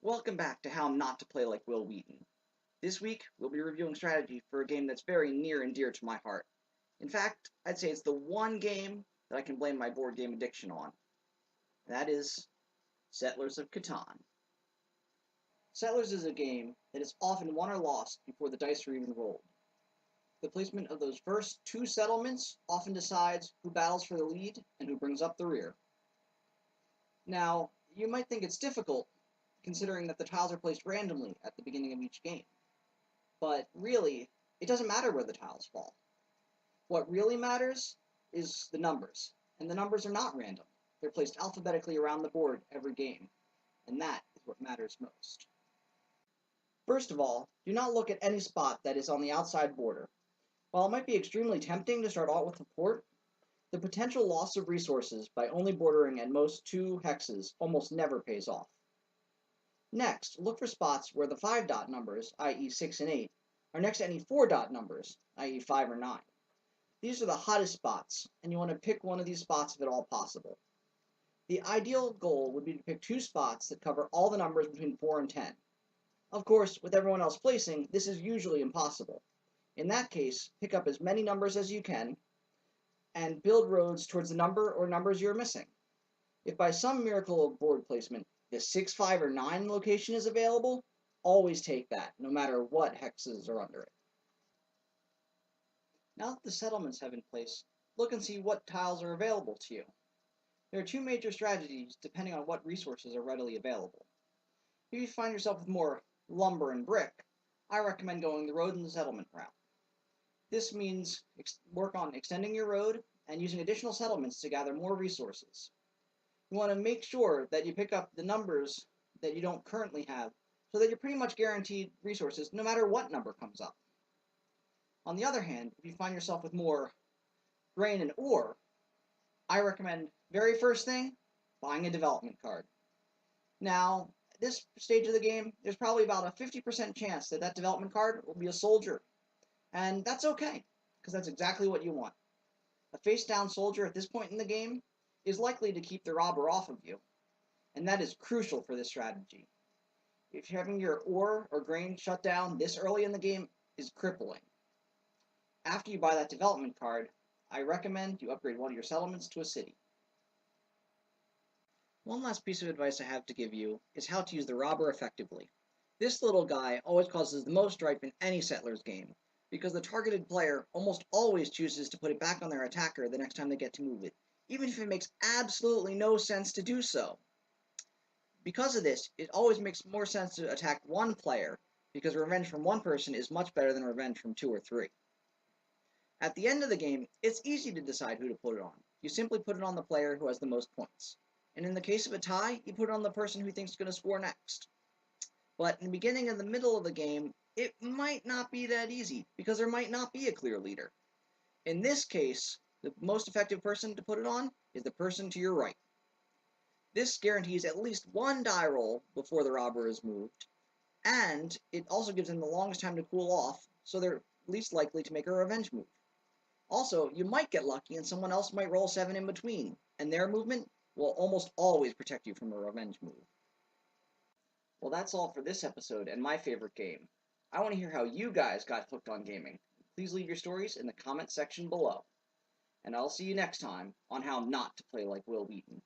Welcome back to How Not to Play Like Will Wheaton. This week, we'll be reviewing strategy for a game that's very near and dear to my heart. In fact, I'd say it's the one game that I can blame my board game addiction on. That is Settlers of Catan. Settlers is a game that is often won or lost before the dice are even rolled. The placement of those first two settlements often decides who battles for the lead and who brings up the rear. Now, you might think it's difficult, considering that the tiles are placed randomly at the beginning of each game. But really, it doesn't matter where the tiles fall. What really matters is the numbers, and the numbers are not random. They're placed alphabetically around the board every game, and that is what matters most. First of all, do not look at any spot that is on the outside border. While it might be extremely tempting to start out with a port, the potential loss of resources by only bordering at most 2 hexes almost never pays off. Next, look for spots where the 5-dot numbers, i.e. 6 and 8, are next to any 4-dot numbers, i.e. 5 or 9. These are the hottest spots, and you want to pick one of these spots if at all possible. The ideal goal would be to pick 2 spots that cover all the numbers between 4 and 10. Of course, with everyone else placing, this is usually impossible. In that case, pick up as many numbers as you can, and build roads towards the number or numbers you're missing. If by some miracle of board placement, the 6, 5, or 9 location is available, always take that, no matter what hexes are under it. Now that the settlements have in place, look and see what tiles are available to you. There are 2 major strategies depending on what resources are readily available. If you find yourself with more lumber and brick, I recommend going the road and the settlement route. This means work on extending your road and using additional settlements to gather more resources. You want to make sure that you pick up the numbers that you don't currently have so that you're pretty much guaranteed resources no matter what number comes up. On the other hand, if you find yourself with more grain and ore, I recommend, very first thing, buying a development card. Now, at this stage of the game, there's probably about a 50% chance that that development card will be a soldier. And that's okay, because that's exactly what you want. A face-down soldier at this point in the game is likely to keep the robber off of you, and that is crucial for this strategy. If you're having your ore or grain shut down this early in the game is crippling. After you buy that development card, I recommend you upgrade one of your settlements to a city. One last piece of advice I have to give you is how to use the robber effectively. This little guy always causes the most strife in any Settlers game, because the targeted player almost always chooses to put it back on their attacker the next time they get to move it, even if it makes absolutely no sense to do so. Because of this, it always makes more sense to attack one player, because revenge from one person is much better than revenge from 2 or 3. At the end of the game, it's easy to decide who to put it on. You simply put it on the player who has the most points. And in the case of a tie, you put it on the person who thinks is going to score next. But in the beginning and the middle of the game, it might not be that easy, because there might not be a clear leader. In this case, the most effective person to put it on is the person to your right. This guarantees at least 1 die roll before the robber is moved, and it also gives them the longest time to cool off, so they're least likely to make a revenge move. Also, you might get lucky and someone else might roll 7 in between, and their movement will almost always protect you from a revenge move. Well, that's all for this episode and my favorite game. I want to hear how you guys got hooked on gaming. Please leave your stories in the comment section below. And I'll see you next time on How Not to Play Like Will Wheaton.